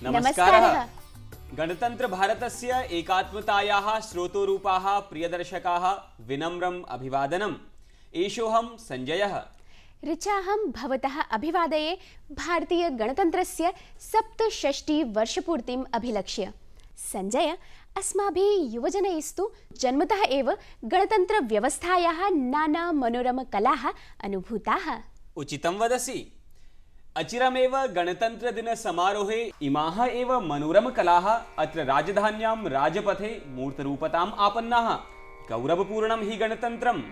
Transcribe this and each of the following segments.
नमस्कारः। गणतंत्र भारतस्य एकात्मतायाः स्रोतोरूपाः प्रियदर्शकाः विनम्रम् अभिवादनम्। एषोऽहं संजयः। ऋचाहं भवतः अभिवादये भारतीय गणतन्त्रस्य 67 वर्षपूर्तिम् अभिलक्ष्य। संजय, अस्माभिः युवजनैस्तु जन्मतः एव गणतन्त्रव्यवस्थायाः नाना मनोरमकलाः अनुभूताः। उचितं वदसि। अचिरमेव गणतन्त्रदिनसमारोहे इमाः एव मनोरमकलाः अत्र राजधान्यां राजपथे मूर्तरूपताम् आपन्नाः। गौरवपूर्णं हि गणतन्त्रम्।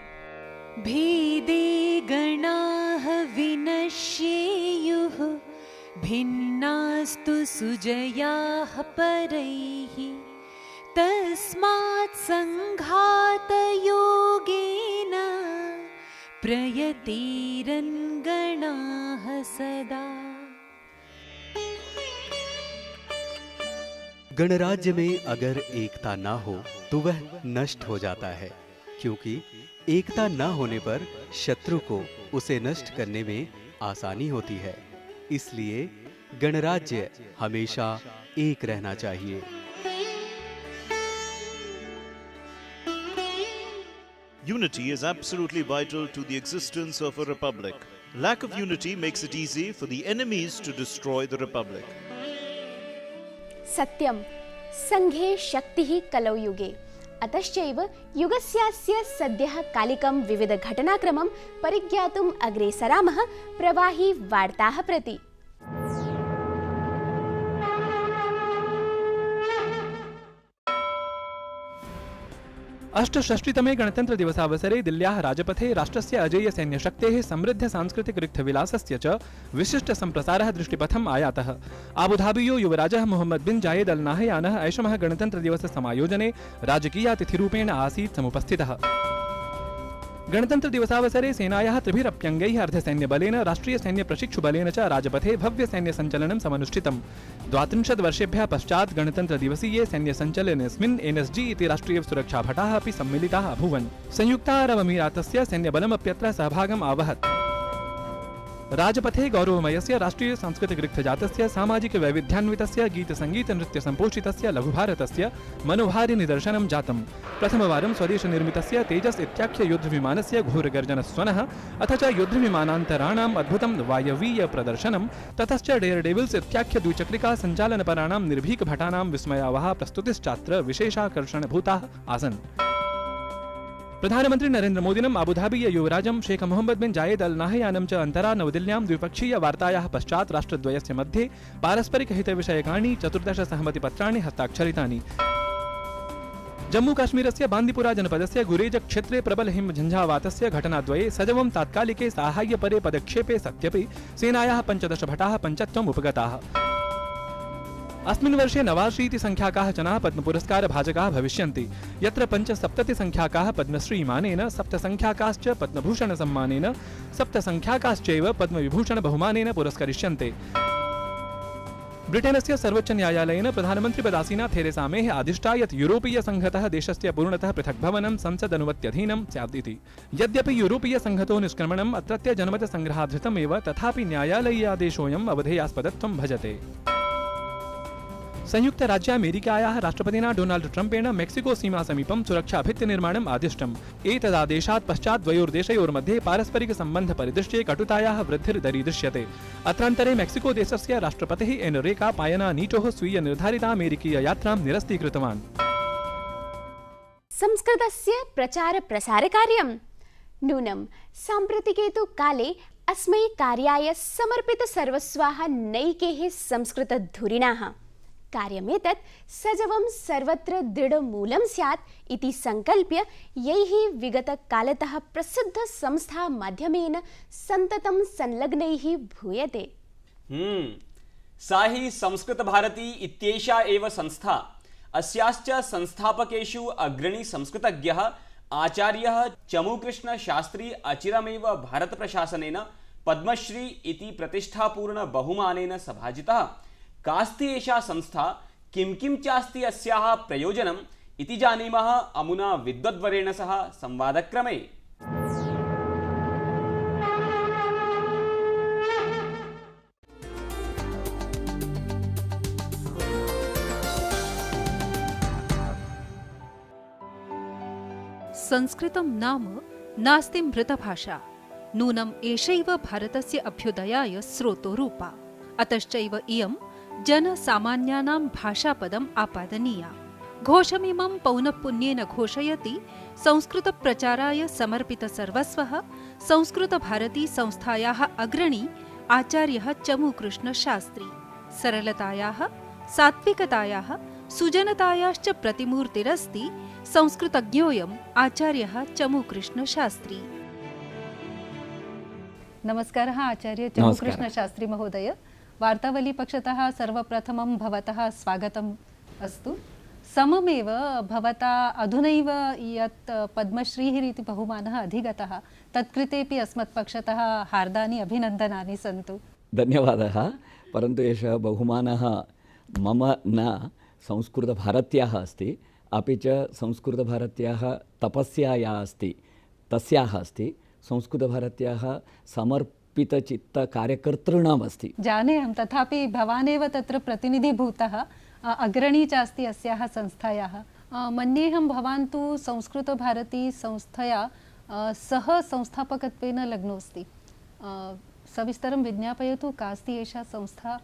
भेदे गणाः विनश्येयुः भिन्नास्तु सुजयाः परैः तस्मात् संघातयोगेन प्रयतेरन् गणाः सदा। गणराज्य में अगर एकता ना हो तो वह नष्ट हो जाता है, क्योंकि एकता न होने पर शत्रु को उसे नष्ट करने में आसानी होती है। इसलिए गणराज्य हमेशा एक रहना चाहिए। Unity is absolutely vital to the existence of a republic. Lack of unity makes it easy for the enemies to destroy the republic. सत्यं संघे शक्तिः कलौ युगे। अतश्चैव युगस्यास्य सद्यः कालिकं विविध घटनाक्रमं परिज्ञातुम् अग्रेसरामः प्रवाही वार्ताः प्रति। 68तमे गणतंत्र दिवसावसरे दिल्ल्याः राजपथे राष्ट्रस्य अजेय सैन्यशक्तेः समृद्ध सांस्कृतिक रिक्थविलासस्य च विशिष्ट सम्प्रसारः दृष्टिपथम् आयातः। आबुधाबीयो युवराजः मोहम्मद बिन जायेद अल नाहयानः ऐषमः गणतंत्र दिवस समायोजने राजकीयातिथिरूपेण आसीत् समुपस्थितः। गणतंत्र दिवसावसरे सेनायाः त्रिभिरप्यङ्गैः अर्धसैन्यबलेन राष्ट्रीय सैन्य प्रशिक्षुबलेन च राजपथे भव्य सैन्य सञ्चलनं समनुष्ठितम्। 32 वर्षेभ्यः पश्चात् गणतंत्र दिवसीये सैन्य सञ्चलनेऽस्मिन् एनएसजी इति राष्ट्रीय सुरक्षाभटाः अपि सम्मिलिताः अभूवन्। संयुक्तारबमीरातस्य सैन्यबलमप्यत्र सहभागम् आवहत्। राजपथे गौरवमयस्य राष्ट्रीय सांस्कृतिक रिक्थजातस्य सामाजिक वैविध्यान्वितस्य गीत संगीत नृत्य संपोषितस्य लघुभारतस्य मनोहारि निदर्शनं जातम्। प्रथमवारं स्वदेशनिर्मितस्य तेजस् इत्याख्य युद्धविमानस्य घोरगर्जनस्वनः अथ च युद्धविमानान्तराणाम् अद्भुतं वायवीय प्रदर्शनं ततश्च डेयर डेविल्स् इत्याख्य द्विचक्रिका सञ्चालनपराणां निर्भीकभटानां विस्मयावहा प्रस्तुतिश्चात्र विशेषाकर्षणभूताः आसन्। प्रधानमंत्री Narendra मोदिनम् आबुधाबीय युवराजं Sheikh Mohammad bin Zayed Al नाहयानं च अन्तरा नवदिल्ल्यां द्विपक्षीय वार्तायाः पश्चात् राष्ट्रद्वयस्य मध्ये पारस्परिक हितविषयकाणि 14 सहमतिपत्राणि हस्ताक्षरितानि। जम्मू काश्मीरस्य बांदीपुरा जनपदस्य गुरेज क्षेत्रे प्रबल हिम झञ्झावातस्य घटनाद्वये सजवं तात्कालिके साहाय्यपरे पदक्षेपे सत्यपि सेनायाः 15 भटाः पञ्चत्वम् उपगताः। अस्मिन् वर्षे 89 संख्याकाः जनाः पद्मपुरस्कार भाजकाः भविष्यन्ति, यत्र 75 संख्याकाः पद्मश्री मानेन, 7 संख्याकाश्च पद्मभूषण सम्मानेन, 7 संख्याकाश्चैव पद्मविभूषण बहुमानेन पुरस्करिष्यन्ते। ब्रिटेनस्य सर्वोच्च न्यायालयेन प्रधानमन्त्रिपदासीना थेरेसा मेः आदिष्टा यत् यूरोपीय संघतः देशस्य पूर्णतः पृथग्भवनं संसदनुमत्यधीनं स्यात् इति। यद्यपि यूरोपीय संघतो निष्क्रमणम् अत्रत्य जनमतसङ्ग्रहाधृतमेव, तथापि न्यायालयीयादेशोऽयम् अवधेयास्पदत्वं भजते। संयुक्त राज्य अमेरिकायाः राष्ट्रपतिना डोनाल्ड ट्रम्पेण मेक्सिको सीमा समीपं सुरक्षाभित्तिनिर्माणम् आदिष्टम्। एतदादेशात् पश्चात् द्वयोर्देशयोर्मध्ये पारस्परिक सम्बन्ध परिदृश्ये कटुतायाः वृद्धिर्दरीदृश्यते। अत्रान्तरे मेक्सिको देशस्य राष्ट्रपतिः एनरिका पायना नीटोः स्वीय निर्धारिता अमेरिकीय यात्रां निरस्तीकृतवान्। संस्कृतस्य प्रचार प्रसार कार्यं नूनं साम्प्रतिके तु काले अस्मै कार्याय समर्पित सर्वस्वाः नैकेः संस्कृतधुरिणाः। कार्यमेतत् सजवं सर्वत्र दृढमूलं स्यात् इति संकल्प्य यैः विगतकालतः प्रसिद्ध संस्था माध्यमेन सन्ततं संलग्नैः भूयते। सा हि संस्कृत भारती इत्येषा एव संस्था। अस्याश्च संस्थापकेषु अग्रणी संस्कृतज्ञः आचार्यः चमुकृष्ण शास्त्री अचिरमेव भारतप्रशासनेन पद्मश्री इति प्रतिष्ठापूर्ण बहुमानेन सभाजितः। कास्ति एषा संस्था, किं किं चास्ति अस्याः प्रयोजनम् इति जानीमः अमुना विद्वद्वरेण सह संवादक्रमे। संस्कृतं नाम नास्ति मृतभाषा, नूनम् एषैव भारतस्य अभ्युदयाय स्रोतोरूपा। अतश्चैव इयं जनसामान्यानां भाषापदम् आपादनीया। घोषमिमं पौनःपुन्येन घोषयति संस्कृतप्रचाराय समर्पितसर्वस्वः संस्कृतभारती संस्थायाः अग्रणी आचार्यः चमुकृष्णशास्त्री। सरलतायाः, सात्विकतायाः, सुजनतायाश्च प्रतिमूर्तिरस्ति संस्कृतज्ञोऽयम् आचार्यः चमुकृष्णशास्त्री। नमस्कारः आचार्य चमुकृष्णशास्त्री महोदय। वार्तावलीपक्षतः सर्वप्रथमं भवतः स्वागतम् अस्तु। सममेव भवता अधुनैव यत् पद्मश्रीः इति बहुमानः अधिगतः तत्कृतेपि अस्मत्पक्षतः हार्दानि अभिनन्दनानि सन्तु। धन्यवादः। परन्तु एषः बहुमानः मम न संस्कृतभारत्याः अस्ति, अपि च संस्कृतभारत्याः तपस्या या अस्ति तस्याः अस्ति, संस्कृतभारत्याः समर्पितचित्तकार्यकर्तॄणाम् अस्ति। जाने अहं, तथापि भवानेव तत्र प्रतिनिधिभूतः, अग्रणी च अस्ति अस्याः संस्थायाः। मन्येऽहं भवान् तु संस्कृतभारती संस्थया सह संस्थापकत्वेन लग्नोऽस्ति। सविस्तरं विज्ञापयतु, का अस्ति एषा संस्था,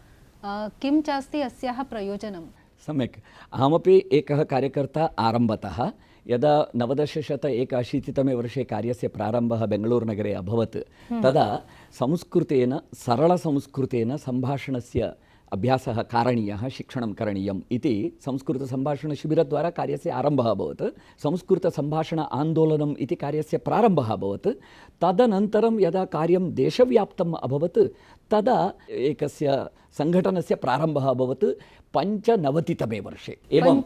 किं चास्ति अस्याः प्रयोजनम्? सम्यक्। अहमपि एकः कार्यकर्ता आरम्भतः। यदा 1981तमे वर्षे कार्यस्य प्रारम्भः बेङ्गळूरुनगरे अभवत्, तदा संस्कृतेन, सरलसंस्कृतेन सम्भाषणस्य अभ्यासः कारणीयः, शिक्षणं करणीयम् इति संस्कृतसम्भाषणशिबिरद्वारा कार्यस्य आरम्भः अभवत्। संस्कृतसम्भाषण आन्दोलनम् इति कार्यस्य प्रारम्भः अभवत्। तदनन्तरं यदा कार्यं देशव्याप्तम् अभवत्, तदा एकस्य सङ्घटनस्य प्रारम्भः अभवत् 95तमे वर्षे। एवं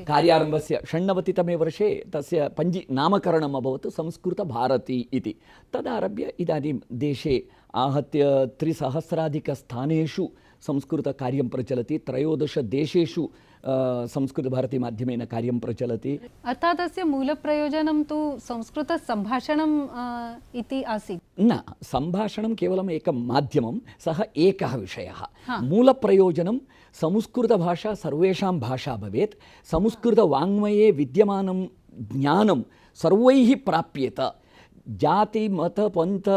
कार्यारम्भस्य 96तमे वर्षे तस्य नामकरणम् अभवत् संस्कृतभारती इति। तदारभ्य इदानीं देशे आहत्य 3000 संस्कृतकार्यं प्रचलति। 13 देशेषु संस्कृतभारतीमाध्यमेन कार्यं प्रचलति। अर्थात् तस्य मूलप्रयोजनं तु संस्कृतसम्भाषणम् इति आसीत्। न, सम्भाषणं केवलम् एकं माध्यमं, सः एकः विषयः। मूलप्रयोजनं संस्कृतभाषा सर्वेषां भाषा भवेत्, संस्कृतवाङ्मये विद्यमानं ज्ञानं सर्वैः प्राप्येत, जाति मत पंथ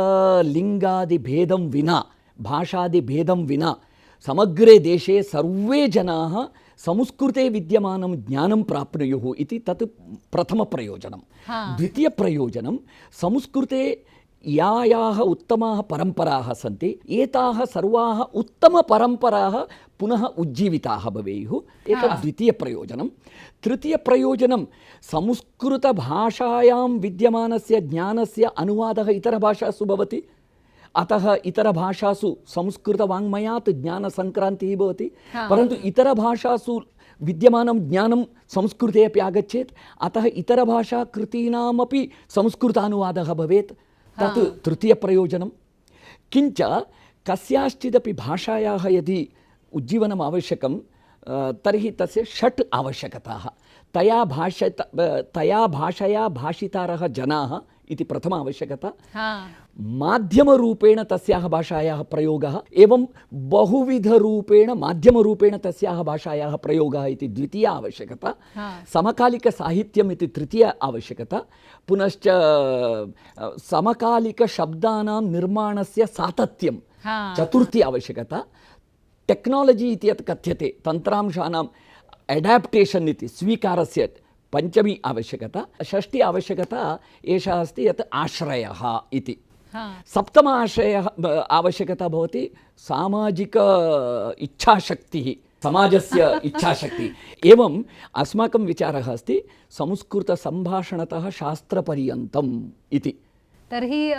लिंगादिभेदं विना, भाषादिभेदं विना समग्रे देशे सर्वे जनाः संस्कृते विद्यमानं ज्ञानं प्राप्नुयुः इति तत् प्रथमप्रयोजनं। द्वितीयप्रयोजनं, संस्कृते याः उत्तमाः परम्पराः सन्ति, एताः सर्वाः उत्तमपरम्पराः पुनः उज्जीविताः भवेयुः, एतत् द्वितीयप्रयोजनं। तृतीयप्रयोजनं, संस्कृतभाषायां विद्यमानस्य ज्ञानस्य अनुवादः इतरभाषासु भवति, अतः इतरभाषासु संस्कृतवाङ्मयात् ज्ञानसङ्क्रान्तिः भवति। परन्तु इतरभाषासु विद्यमानं ज्ञानं संस्कृते अपि आगच्छेत्, अतः इतरभाषाकृतीनामपि संस्कृतानुवादः भवेत्, तत् तृतीयप्रयोजनं। किञ्च कस्याश्चिदपि भाषायाः यदि उज्जीवनम् आवश्यकं, तर्हि तस्य 6 आवश्यकताः। तया भाषया भाषितारः जनाः इति प्रथम आवश्यकता। माध्यमरूपेण तस्याः भाषायाः प्रयोगः, एवं बहुविधरूपेण माध्यमरूपेण तस्याः भाषायाः प्रयोगः इति द्वितीया आवश्यकता। समकालिकसाहित्यम् इति तृतीया आवश्यकता। पुनश्च समकालिकशब्दानां निर्माणस्य सातत्यं चतुर्थी आवश्यकता। टेक्नालजी इति यत् कथ्यते, तन्त्रांशानाम् एडाप्टेशन् इति स्वीकारस्य पंचमी आवश्यकता। षष्ठी आवश्यकता एषा अस्ति यत् आश्रयः इति। सप्तम आश्रयः आवश्यकता भवति सामाजिक इच्छाशक्तिः, समाजस्य इच्छाशक्तिः। एवं अस्माकं विचारः अस्ति संस्कृतसम्भाषणतः शास्त्रपर्यन्तम् इति। तर्हि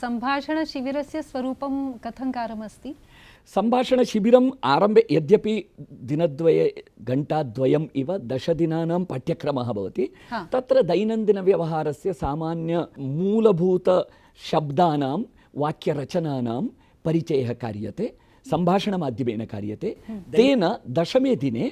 सम्भाषणशिबिरस्य स्वरूपं कथङ्कारमस्ति? सम्भाषणशिबिरम् आरम्भे यद्यपि दिनद्वये घण्टाद्वयम् इव 10 दिनानां पाठ्यक्रमः भवति, तत्र दैनन्दिनव्यवहारस्य सामान्य मूलभूतशब्दानां वाक्यरचनानां परिचयः कार्यते, सम्भाषणमाध्यमेन कार्यते। तेन 10मे दिने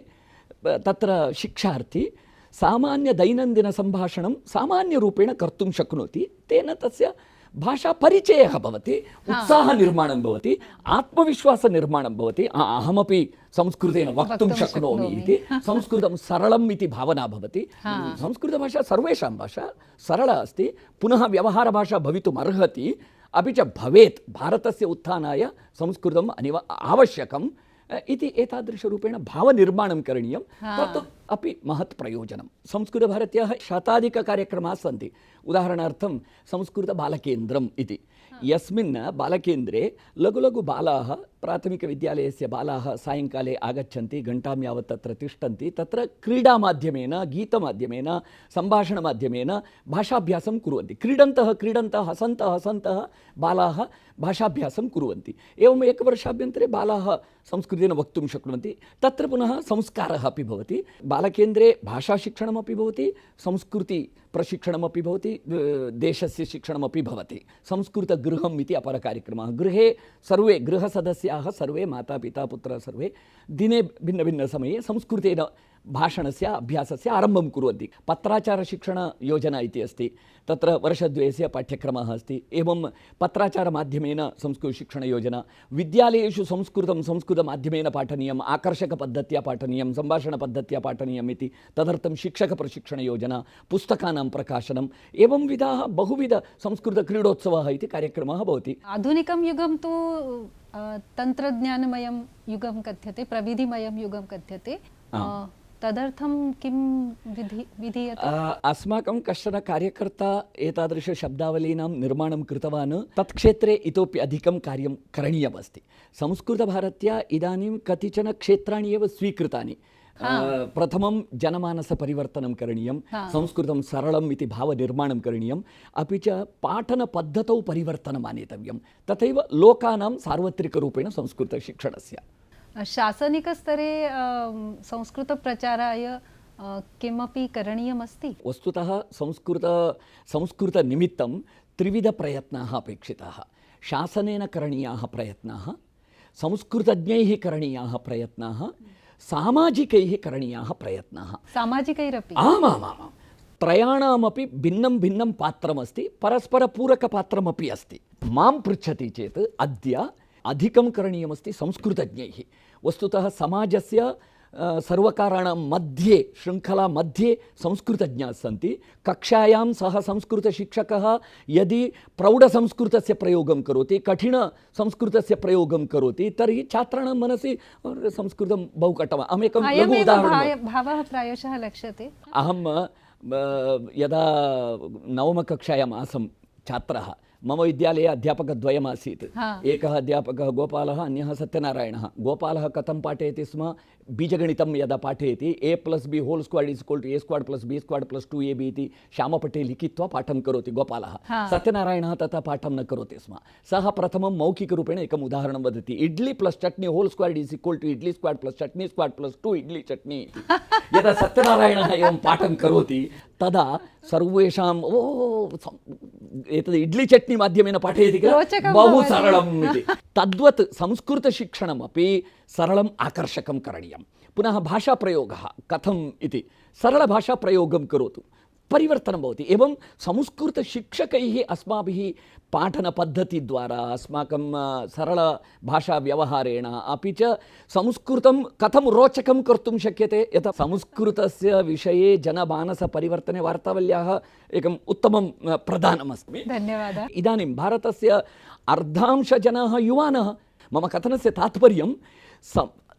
तत्र शिक्षार्थी सामान्य दैनन्दिनसम्भाषणं सामान्यरूपेण कर्तुं शक्नोति। तेन तस्य भाषापरिचयः भवति, उत्साहनिर्माणं भवति, आत्मविश्वासनिर्माणं भवति, अहमपि संस्कृतेन वक्तुं शक्नोमि इति, संस्कृतं सरलम् इति भावना भवति। संस्कृतभाषा सर्वेषां भाषा सरला अस्ति, पुनः व्यवहारभाषा भवितुम् अर्हति, अपि च भवेत्। भारतस्य उत्थानाय संस्कृतम् आवश्यकम् इति एतादृशरूपेण भावनिर्माणं करणीयं, तत् अपि महत् प्रयोजनं। संस्कृतभारत्याः शताधिककार्यक्रमाः सन्ति। उदाहरणार्थं संस्कृतबालकेन्द्रम् इति, यस्मिन् बालकेन्द्रे लघु लघु बालाः, प्राथमिकविद्यालयस्य बालाः सायङ्काले आगच्छन्ति, घण्टां यावत् तत्र तिष्ठन्ति, तत्र क्रीडामाध्यमेन, गीतमाध्यमेन, सम्भाषणमाध्यमेन भाषाभ्यासं कुर्वन्ति। क्रीडन्तः क्रीडन्तः हसन्तः हसन्तः बालाः भाषाभ्यासं कुर्वन्ति। एवम् एकवर्षाभ्यन्तरे बालाः संस्कृतेन वक्तुं शक्नुवन्ति। तत्र पुनः संस्कारः अपि भवति। बालकेन्द्रे भाषाशिक्षणमपि भवति, संस्कृतिप्रशिक्षणमपि भवति, देशस्य शिक्षणमपि भवति। संस्कृतगृहम् इति अपरः कार्यक्रमः। गृहे सर्वे गृहसदस्याः सर्वे, माता पिता पुत्रः सर्वे दिने भिन्नभिन्नसमये संस्कृतेन भाषणस्य अभ्यासस्य आरम्भं कुर्वन्ति। पत्राचारशिक्षणयोजना इति अस्ति, तत्र वर्षद्वयस्य पाठ्यक्रमः अस्ति। एवं पत्राचारमाध्यमेन संस्कृतशिक्षणयोजना, विद्यालयेषु संस्कृतमाध्यमेन पाठनीयम्, आकर्षकपद्धत्या पाठनीयं, सम्भाषणपद्धत्या पाठनीयम् इति, तदर्थं शिक्षकप्रशिक्षणयोजना, पुस्तकानां प्रकाशनम्, एवं विधाः बहुविध संस्कृतक्रीडोत्सवः इति कार्यक्रमः भवति। आधुनिकं युगं तु तन्त्रज्ञानमयं युगं कथ्यते, प्रविधिमयं युगं कथ्यते। तदर्थं किं विधीयते? अस्माकं कश्चन कार्यकर्ता एतादृशशब्दावलीनां निर्माणं कृतवान्। तत्क्षेत्रे इतोपि अधिकं कार्यं करणीयमस्ति। संस्कृतभारत्या इदानीं कतिचन क्षेत्राणि एव स्वीकृतानि। प्रथमं जनमानसपरिवर्तनं करणीयं, संस्कृतं सरलम् इति भावनिर्माणं करणीयम्, अपि च पाठनपद्धतौ परिवर्तनम् आनेतव्यं, तथैव लोकानां सार्वत्रिकरूपेण संस्कृतशिक्षणस्य। शासनिकस्तरे संस्कृतप्रचाराय किमपि करणीयमस्ति? वस्तुतः संस्कृतनिमित्तं त्रिविधप्रयत्नाः अपेक्षिताः। शासनेन करणीयाः प्रयत्नाः, संस्कृतज्ञैः करणीयाः प्रयत्नाः, सामाजिकैः करणीयाः प्रयत्नाः। सामाजिकैरपि? आमामामां। त्रयाणामपि भिन्नं भिन्नं पात्रमस्ति, परस्परपूरकपात्रमपि अस्ति। मां पृच्छति चेत् अद्य अधिकं करणीयमस्ति संस्कृतज्ञैः। वस्तुतः समाजस्य सर्वकाराणां मध्ये, शृङ्खला मध्ये संस्कृतज्ञाः सन्ति। कक्षायां सः संस्कृतशिक्षकः यदि प्रौढसंस्कृतस्य प्रयोगं करोति, कठिनसंस्कृतस्य प्रयोगं करोति, तर्हि छात्राणां मनसि संस्कृतं बहु कठिनम्। अहमेकं लघु उदाहरणं, भावः प्रायशः लक्ष्यते। अहं यदा नवमकक्षायाम् आसं छात्रः, मम विद्यालये अध्यापकद्वयमासीत्। एकः अध्यापकः गोपालः, अन्यः सत्यनारायणः। गोपालः कथं पाठयति स्म? बीजगणितं यदा पाठयति a+b होल् squared is equal to a² + b² + 2ab इति श्यामपटे लिखित्वा पाठं करोति गोपालः। सत्यनारायणः तथा पाठं न करोति स्म। सः प्रथमं मौखिकरूपेण एकम् उदाहरणं वदति, idli + chutney whole squared is equal to idli squared + chutney squared + 2 idli chutney. यदा सत्यनारायणः एवं पाठं करोति तदा सर्वेषाम् एतद् इड्ली चट्नी माध्यमेन पाठयति किल, बहु सरलम् इति। तद्वत् संस्कृतशिक्षणमपि सरलम् आकर्षकं करणीयं। पुनः भाषाप्रयोगः कथम् इति, सरलभाषाप्रयोगं करोतु, परिवर्तनं भवति। एवं संस्कृतशिक्षकैः अस्माभिः पाठनपद्धतिद्वारा, अस्माकं सरलभाषाव्यवहारेण, अपि च संस्कृतं कथं रोचकं कर्तुं शक्यते। यथा संस्कृतस्य विषये जनमानसपरिवर्तने वार्तावल्याः एकम् उत्तमं प्रदानमस्ति। धन्यवादः। इदानीं भारतस्य अर्धांशजनाः युवानः। मम कथनस्य तात्पर्यं,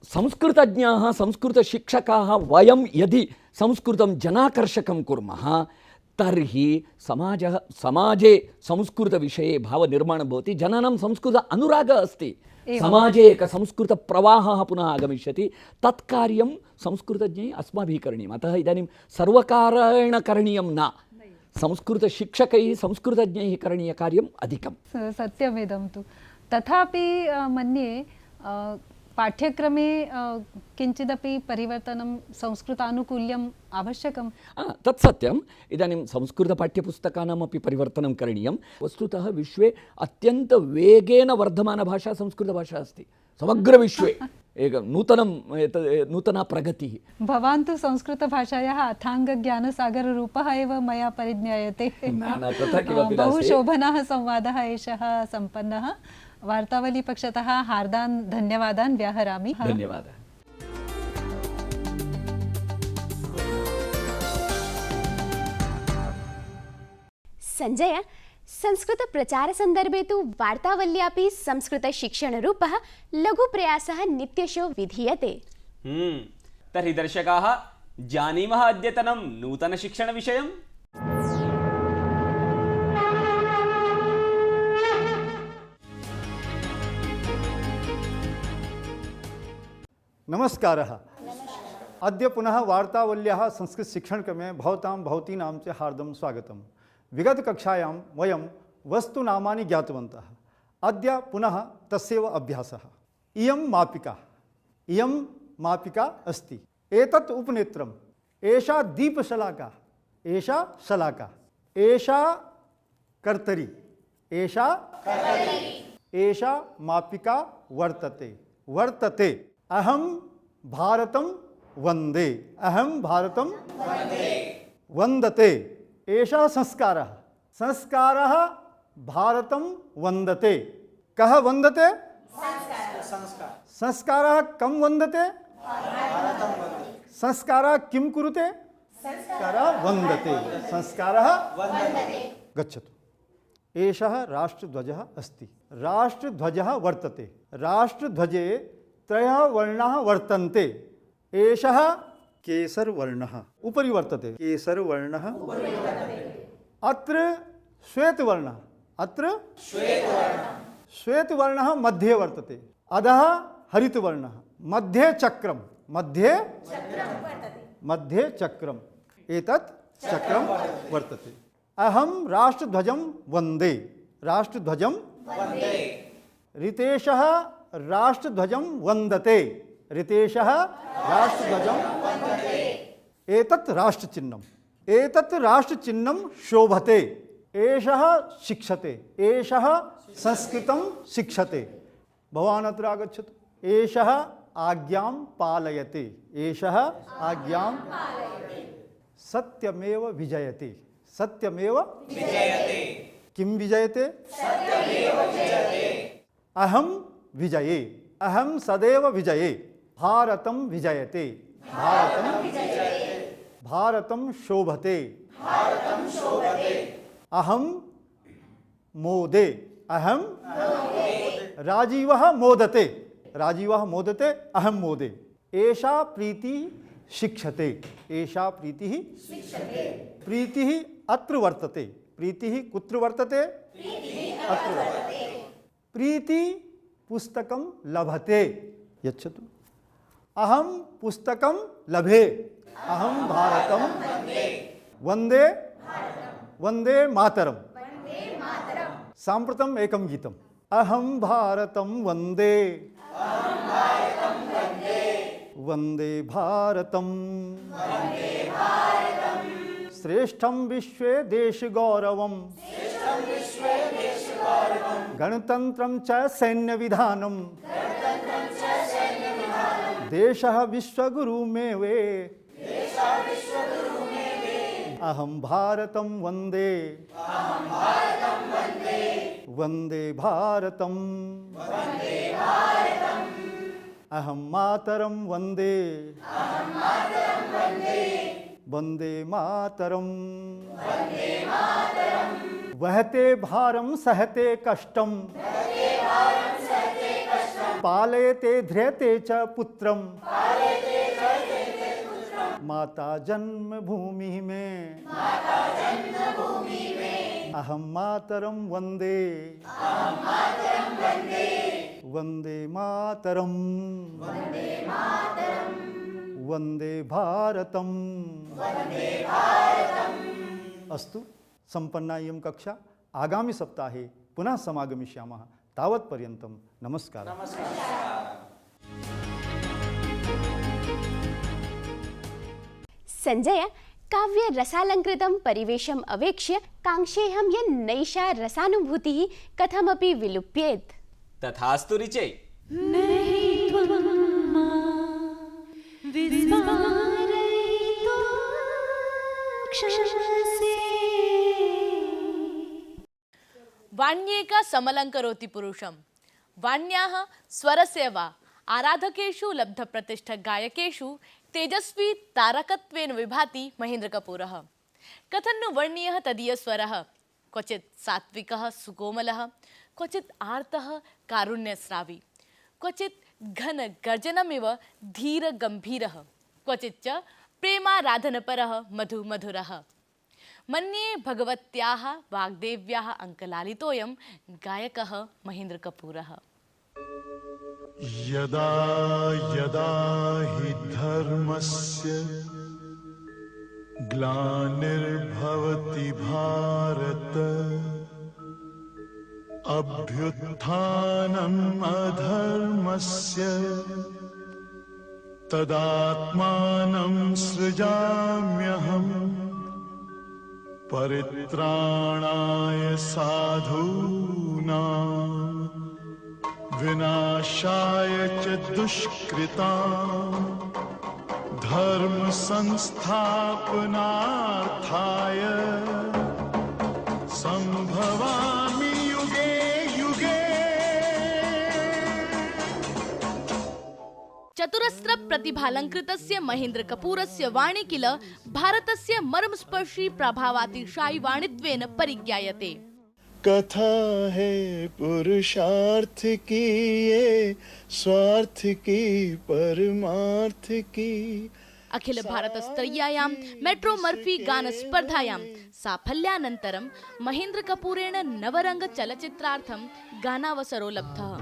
संस्कृतज्ञाः, संस्कृतशिक्षकाः वयं यदि संस्कृतं जनाकर्षकं कुर्मः, तर्हि समाजे संस्कृतविषये भावनिर्माणं भवति। जनानां संस्कृत अनुरागः अस्ति, समाजे एकः संस्कृतप्रवाहः पुनः आगमिष्यति। तत्कार्यं संस्कृतज्ञैः अस्माभिः करणीयम्। अतः इदानीं सर्वकारेण करणीयं न, संस्कृतशिक्षकैः, संस्कृतज्ञैः करणीयकार्यम् अधिकं। सत्यमिदं तु। तथापि मन्ये पाठ्यक्रमे किञ्चिदपि परिवर्तनं, संस्कृतानुकूल्यम् आवश्यकम्। तत् सत्यम्। इदानीं संस्कृतपाठ्यपुस्तकानामपि परिवर्तनं करणीयं। वस्तुतः विश्वे अत्यन्तवेगेन वर्धमानभाषा संस्कृतभाषा अस्ति, समग्रविश्वे। एक नूतना प्रगतिः। भवान् तु संस्कृतभाषायाः अथाङ्गज्ञानसागररूपः एव मया परिज्ञायते। तथा किमपि बहु शोभनः संवादः एषः सम्पन्नः। वार्तावलीपक्षतः हार्दान् धन्यवादान् व्याहरामि। धन्यवादः। संजय, संस्कृत प्रचार संदर्भे तु वार्तावल्यापि संस्कृत शिक्षणरूपः लघुप्रयासः नित्यशो विधीयते। तर्हि दर्शकाः जानीमः अद्यतनं नूतनशिक्षणविषयम्। नमस्कारः। अद्य पुनः वार्तावल्याः संस्कृतशिक्षणक्रमे भवतीनां च हार्दं स्वागतम्। विगतकक्षायां वयं वस्तुनामानि ज्ञातवन्तः। अद्य पुनः तस्यैव अभ्यासः। इयं मापिका अस्ति। एतत् उपनेत्रम्, एषा दीपशलाका, एषा शलाका, एषा कर्तरी, एषा मापिका वर्तते। अहं भारतं वन्दे, वन्दते। एषः संस्कारः भारतं वन्दते। कः वन्दते? संस्कारः कं वन्दते? संस्कारः किं कुरुते? संस्कारः गच्छतु। एषः राष्ट्रध्वजः अस्ति। राष्ट्रध्वजः वर्तते। राष्ट्रध्वजे 3 वर्णाः वर्तन्ते। एषः केसरवर्णः उपरि वर्तते। केसरवर्णः। अत्र श्वेतवर्णः। श्वेतवर्णः मध्ये वर्तते। अधः हरितवर्णः। मध्ये चक्रम्। एतत् चक्रं वर्तते। अहं राष्ट्रध्वजं वन्दे। रितेशः राष्ट्रध्वजं वन्दते। एतत् राष्ट्रचिह्नं शोभते। एषः शिक्षते। एषः संस्कृतं शिक्षते। भवान् अत्र आगच्छतु। एषः आज्ञां पालयते। सत्यमेव विजयते। किं विजयते? अहं विजये। अहं सदैव विजये। भारतं विजयते। भारतं शोभते। अहं मोदे। राजीवः मोदते। अहं मोदे। एषा प्रीतिः शिक्षते। प्रीतिः अत्र वर्तते। प्रीतिः कुत्र वर्तते? अत्र वर्तते। प्रीति पुस्तकं लभते। यच्छतु। अहं पुस्तकं लभे। अहं भारतं वन्दे मातरम्। साम्प्रतम् एकं गीतम्। अहं भारतं वन्दे भारतं श्रेष्ठं विश्वे देशगौरवम् गणतन्त्रं च सैन्यविधानम् देशः विश्वगुरुमेवे अहं भारतं वन्दे भारतम् अहं मातरं वन्दे मातरम् वहते भारं सहते कष्टं पालयते ध्रियते च पुत्रं माता जन्मभूमि में अहं मातरं वन्दे मातरम् वन्दे भारतम्। अस्तु, सम्पन्ना इयं कक्षा। आगामि सप्ताहे पुनः समागमिष्यामः। तावत्पर्यन्तं नमस्कारः। संजय, काव्य रसालंकृतं परिवेशम् अवेक्ष्य काङ्क्षेऽहं यन्नैषा रसानुभूतिः कथमपि विलुप्येत्। तथास्तु ऋचे। नहीं एका समलङ्करोति पुरुषं। वाण्याः स्वरस्य वा आराधकेषु लब्धप्रतिष्ठगायकेषु तेजस्वी तारकत्वेन विभाति महेन्द्रकपूरः। कथं नु वर्णीयः तदीयस्वरः? क्वचित् सात्विकः सुकोमलः, क्वचित् आर्तः कारुण्यस्रावी, क्वचित् घनगर्जनमिव धीरगम्भीरः, क्वचित् च प्रेमाराधनपरः मधुमधुरः। मन्ये भगवत्याः वाग्देव्याः अङ्कलालितोऽयं गायकः महेन्द्रकपूरः। यदा यदा हि धर्मस्य ग्लानिर्भवति भारत अभ्युत्थानम् अधर्मस्य तदात्मानं सृजाम्यहम् परित्राणाय साधूनां विनाशाय च दुष्कृतां धर्म संस्थापनार्थाय संभवामि युगे युगे। चतुरस्र प्रतिभालङ्कृतस्य महेन्द्रकपूरस्य वाणी किल भारतस्य मर्मस्पर्शी प्रभावातिशायि वाणित्वेन परिज्ञायते। कथा है पुरुषार्थ की ये स्वार्थ की परमार्थ की। अखिल भारत स्तरीयायां मेट्रो मर्फी गान स्पर्धायां साफल्यानन्तरं महेन्द्रकपूरेण नवरंग चलचित्रार्थं गानावसरो लब्धः।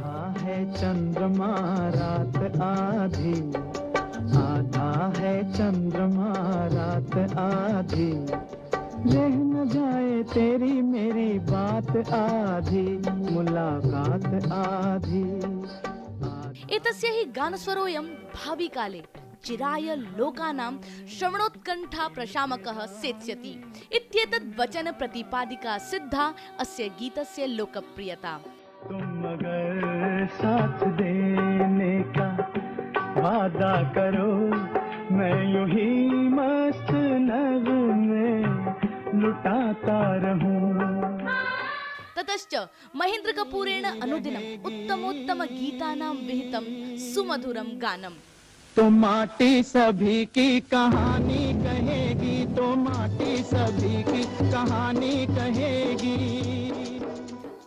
है चंद्रमा रात आधी, आधा है चंद्रमा रात आधी, रह न जाए तेरी मेरी बात आधी, मुलाकात आधी। एतस्य हि गानस्वरोऽयं भाविकाले चिराय लोकानां श्रवणोत्कण्ठा प्रशामकः सेत्स्यति इत्येतद् वचन प्रतिपादिका सिद्धा अस्य गीतस्य लोकप्रियता। तुम अगर साथ देने का वादा करो, मैं यूं ही मस्त नगमे लुटाता रहूं। ततश्च महेन्द्रकपूरेण अनुदिनम् उत्तमोत्तम गीतानां विहितं सुमधुरं गानम्। तो माटी सभी की कहानी कहेगी, तो माटी सभी की कहानी कहेगी।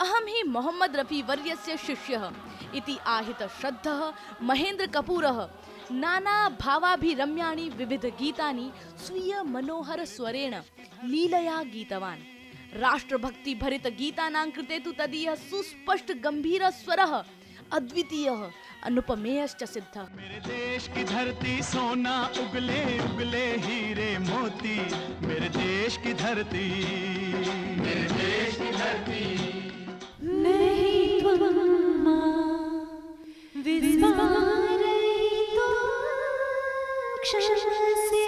अहं हि मोहम्मद रफी वर्यस्य शिष्यः इति आहित श्रद्धः महेन्द्रकपूरः नाना भावाभिरम्याणि विविध गीतानि स्वीय मनोहर स्वरेण लीलया गीतवान्। राष्ट्रभक्ति भरित गीतानां कृते तु तदीयः सुस्पष्ट गंभीर स्वरः अद्वितीयः अनुपमेयश्च सिद्धः। मेरे देश की धरती सोना उगले उगले हीरे मोती, मेरे देश की धरती, मेरे देश की धरती। नहीं तुम विस्मरितो क्षणसे।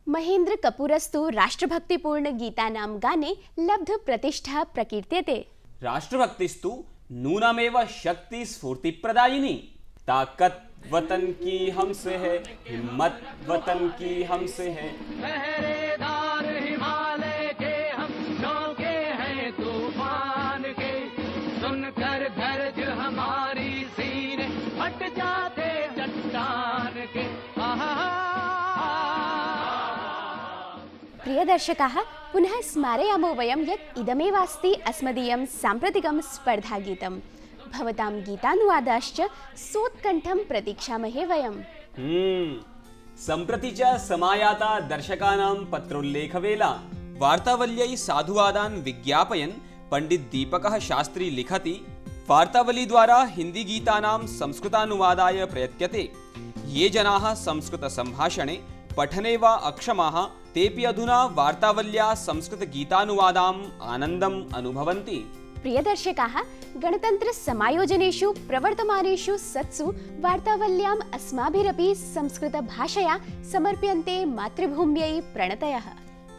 महेन्द्रकपूरस्तु राष्ट्रभक्तिपूर्ण गीतानां गाने लब्ध प्रतिष्ठा प्रकीर्त्यते। राष्ट्रभक्तिस्तु नूनमेव शक्ति स्फूर्ति प्रदायिनी। ताकत वतन की हमसे है, हिम्मत वतन की हमसे है। पहरेदार हिमालय के हम झोंके हैं तूफान के, सुनकर गर्ज हमारी सीने फट जाते चट्टान के। प्रिय दर्शकाः, पुनः स्मारयामो वयं यत् इदमेवास्ति अस्मदीयं साम्प्रतिकं स्पर्धागीतं। भवतां गीतानुवादाश्च सोत्कण्ठं प्रतीक्षामहे वयम्। सम्प्रति च समायाता दर्शकानां पत्रोल्लेखवेला वार्तावल्यै साधुवादान् विज्ञापयन् पंडित दीपकः शास्त्री लिखति, वार्तावली द्वारा हिंदी गीतानां संस्कृतानुवादाय प्रयत्यते। ये जनाः संस्कृत संभाषणे पठने वा अक्षमाः तेपि अधुना वार्तावल्या संस्कृत गीतानुवादाम् आनन्दम् अनुभवन्ति। प्रिय दर्शकाः, गणतन्त्र समायोजनेषु प्रवर्तमानेषु सत्सु वार्तावल्याम् अस्माभिरपि संस्कृत भाषया समर्प्यन्ते मातृभूम्यै प्रणतयः।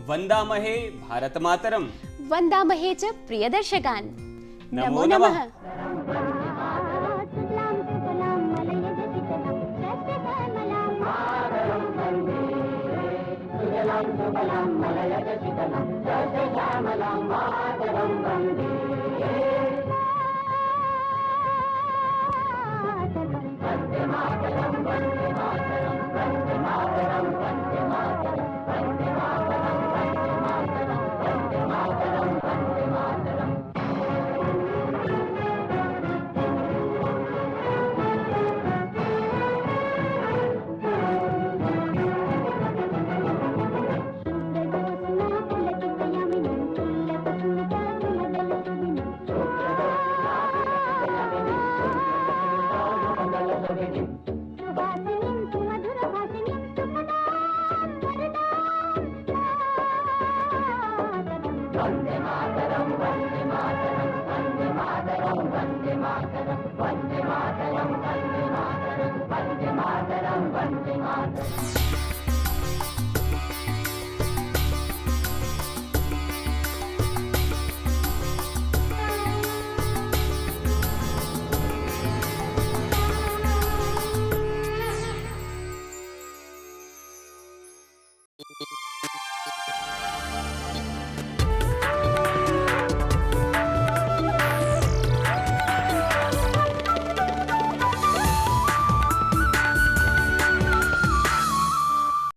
वन्दामहे भारतमातरम्, वन्दामहे च प्रिय दर्शकान्। नमो नमः। Vande Mataram, Vande Mataram, Vande Mataram, Vande Mataram, Vande Mataram, Vande Mataram, Vande Mataram, Vande Mataram.